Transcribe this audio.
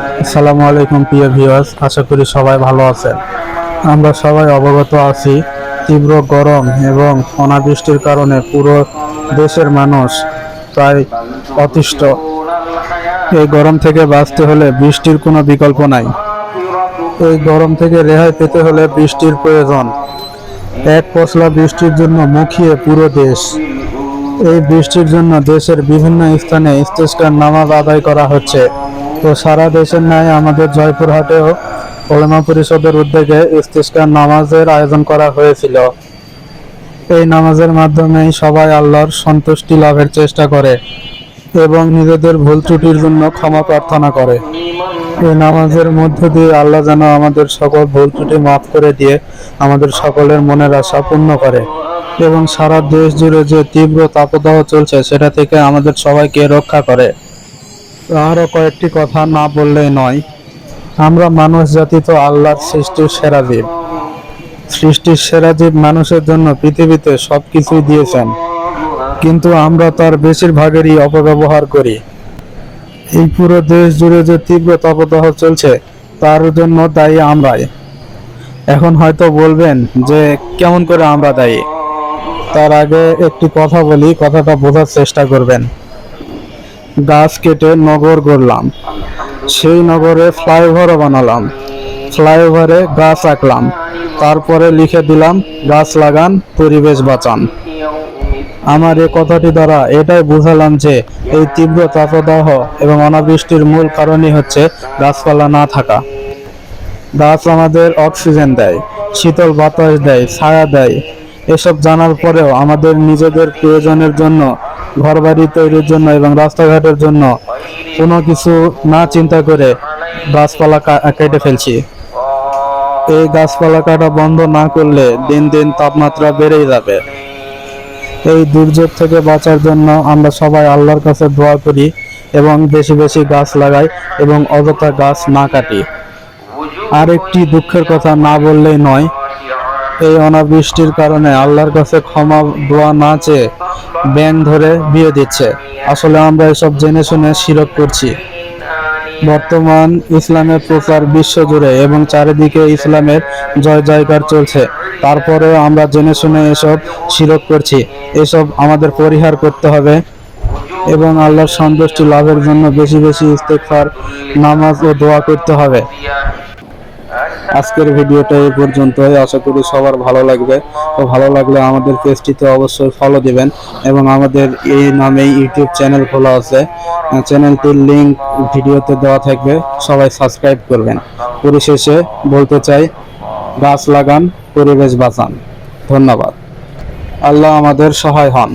আসসালামু আলাইকুম প্রিয় ভিউয়ার্স, আশা করি সবাই ভালো আছেন। আমরা সবাই অবগত আছি তীব্র গরম এবং অনাবৃষ্টির কারণে পুরো দেশের মানুষ প্রায় অতিষ্ঠ। এই গরম থেকে বাঁচতে হলে বৃষ্টির কোনো বিকল্প নাই। এই গরম থেকে রেহাই পেতে হলে বৃষ্টির প্রয়োজন। এক পশলা বৃষ্টির জন্য মুখিয়ে পুরো দেশ। এই বৃষ্টির জন্য দেশের বিভিন্ন স্থানে ইস্তেস্কার নামাজ আদায় করা হচ্ছে। তো সারা দেশের ন্যায় আমাদের জয়পুরহাটেও ওলামা পরিষদের উদ্যোগে ইস্তেস্কার নামাজের আয়োজন করা হয়েছিল। এই নামাজের মাধ্যমেই সবাই আল্লাহর সন্তুষ্টি লাভের চেষ্টা করে এবং নিজেদের ভুল ত্রুটির জন্য ক্ষমা প্রার্থনা করে। এই নামাজের মধ্য দিয়ে আল্লাহ যেন আমাদের সকল ভুল ত্রুটি মাফ করে দিয়ে আমাদের সকলের মনের আশা পূর্ণ করে এবং সারা দেশ জুড়ে যে তীব্র তাপদাহ চলছে সেটা থেকে আমাদের সবাইকে রক্ষা করে। আরও কয়েকটি কথা না বললেই নয়। আমরা মানুষ জাতি তো আল্লাহর সৃষ্টির সেরা জীব। সৃষ্টির সেরা জীব মানুষের জন্য পৃথিবীতে সবকিছুই দিয়েছেন, কিন্তু আমরা তার বেশিরভাগেরই অপব্যবহার করি। এই পুরো দেশ জুড়ে যে তীব্র তাপদাহ চলছে তার জন্য দায়ী আমরাই। এখন হয়তো বলবেন যে কেমন করে আমরা দায়ী। তার আগে একটি কথা বলি, কথাটা বোঝার চেষ্টা করবেন। গাছ কেটে নগর গড়লাম, সেই নগরে ফ্লাইওভারও বানালাম, ফ্লাইওভারে গাছ আঁকলাম, তারপরে লিখে দিলাম গাছ লাগান, পরিবেশ বাঁচান। আমার এই কথাটি দ্বারা এটাই বুঝালাম যে এই তীব্র তাপদাহ এবং অনাবৃষ্টির মূল কারণই হচ্ছে গাছপালা না থাকা। গাছ আমাদের অক্সিজেন দেয়, শীতল বাতাস দেয়, ছায়া দেয়। এসব জানার পরেও আমাদের নিজেদের প্রয়োজনের জন্য, ঘরবাড়ি তৈরির জন্য এবং রাস্তাঘাটের জন্য কোনো কিছু না চিন্তা করে গাছপালা কেটে ফেলছি। এই গাছপালা কাটা বন্ধ না করলে দিন দিন তাপমাত্রা বেড়েই যাবে। এই দুর্যোগ থেকে বাঁচার জন্য আমরা সবাই আল্লাহর কাছে দোয়া করি এবং বেশি বেশি গাছ লাগাই এবং অযথা গাছ না কাটি। আর একটি দুঃখের কথা না বললেই নয়, এই অনাবৃষ্টির কারণে আল্লাহর কাছে ক্ষমা দোয়া না চেয়ে ব্যাঙ ধরে বিয়ে দিচ্ছে। আসলে আমরা এসব জেনে শুনে শিরক করছি। বর্তমান ইসলামের প্রচার বিশ্বজুড়ে এবং চারিদিকে ইসলামের জয় জয়কার চলছে, তারপরেও আমরা জেনে শুনে এসব শিরক করছি। এসব আমাদের পরিহার করতে হবে এবং আল্লাহর সন্তুষ্টি লাভের জন্য বেশি বেশি ইস্তেগফার, নামাজ ও দোয়া করতে হবে। আজকের ভিডিওটা এই পর্যন্তই। আশা করি সবার ভালো লাগবে। তো ভালো লাগলে আমাদের পেজটিতে অবশ্যই ফলো দিবেন এবং আমাদের এই নামেই ইউটিউব চ্যানেল খোলা আছে, চ্যানেলটির লিংক ভিডিওতে দেওয়া থাকবে, সবাই সাবস্ক্রাইব করবেন। পরিশেষে বলতে চাই, গাছ লাগান, পরিবেশ বাঁচান। ধন্যবাদ। আল্লাহ আমাদের সহায় হন।